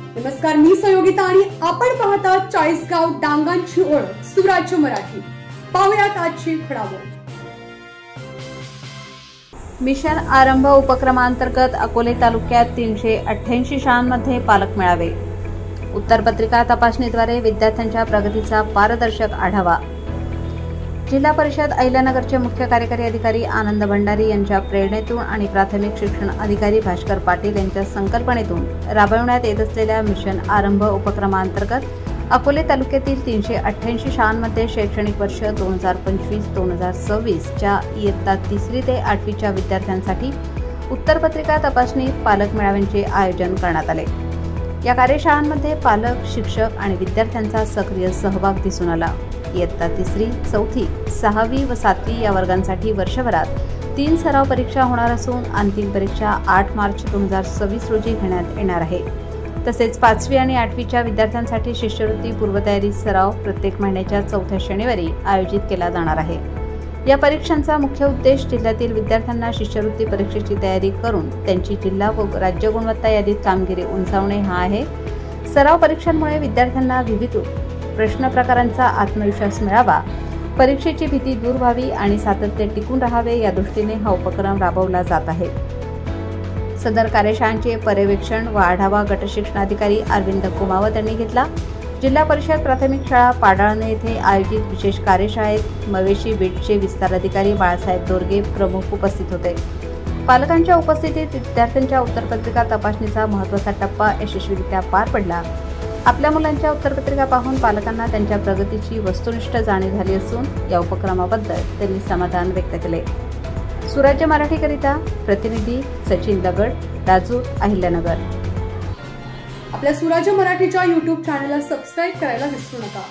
नमस्कार, मी संयोगिता आणि आपण पाहता चाळीसगाव डांगांची ओळख सुराज्य मराठी। पाहुयात आजची घडामोड। मिशन आरंभ उपक्रमांतर्गत अकोले तालुक्यात 388 शाळांमध्ये पालक मेळावे। उत्तरपत्रिका तपासणीद्वारे विद्यार्थ्यांच्या प्रगतीचा पारदर्शक आढावा। जिल्हा परिषद अहिल्यानगरचे मुख्य कार्यकारी अधिकारी आनंद भंडारी यांच्या प्रेरणेतून आणि प्राथमिक शिक्षण अधिकारी भास्कर पाटील यांच्या संकल्पनेतून राबविण्यात येत असलेल्या मिशन आरंभ उपक्रमांतर्गत अकोले तालुक्यातील 388 शाळांमध्ये शैक्षणिक वर्ष 2025-2026 च्या इयत्ता 3री ते 8वी च्या विद्यार्थ्यांसाठी उत्तरपत्रिका तपासणी पालक मेळाव्यांचे आयोजन करण्यात आले। या कार्यशाळांमध्ये पालक, शिक्षक आणि विद्यार्थ्यांचा सक्रिय सहभाग दिसून आला। इयत्ता 3री, 4थी, 6वी व 7वी या वर्गांसाठी वर्षभरात 3 सराव परीक्षा होणार असून अंतिम परीक्षा 8 मार्च 2026 रोजी घेण्यात येणार आहे। तसेच 5वी आणि 8वीच्या विद्यार्थ्यांसाठी शिष्यवृत्ती पूर्वतयारी सराव प्रत्येक महिन्याच्या 4थ्या शनिवारी आयोजित केला जाणार आहे। या परीक्षांचा मुख्य उद्देश जिल्ह्यातील विद्यार्थ्यांना शिष्यवृत्ती परीक्षेची तयारी करून त्यांची जिल्हा व राज्य गुणवत्ता यादीत कामगिरी उंचावणे हा आहे। सराव परीक्षांमुळे विद्यार्थ्यांना विविध प्रश्न प्रकारांचा आत्मविश्वास मिळावा, परीक्षेची भीती दूर व्हावी आणि सातत्य टिकून राहावे या दृष्टीने हा उपक्रम राबवला जात आहे। सदर कार्यशाळांचे पर्यवेक्षण व आढावा गट शिक्षणाधिकारी अरविंद कुमावत यांनी घेतला। जिल्हा परिषद प्राथमिक शाळा पाडाळणे येथे आयोजित विशेष कार्यशाळेत मवेशी बीटचे विस्तार अधिकारी बाळासाहेब दोरगे प्रमुख उपस्थित होते। पालकांच्या उपस्थितीत विद्यार्थ्यांच्या उत्तरपत्रिका तपासणीचा महत्त्वाचा टप्पा यशस्वीरित्या पार पडला। आपल्या मुलांच्या उत्तरपत्रिका पाहून पालकांना त्यांच्या प्रगतीची वस्तुनिष्ठ जाणीव झाली असून या उपक्रमाबद्दल त्यांनी समाधान व्यक्त केले। सुराज्य मराठीकरिता प्रतिनिधी सचिन दगड, राजूर, अहिल्यानगर। आपल्या सुराज्य मराठीच्या YouTube चॅनलला सबस्क्राइब करायला विसरू नका।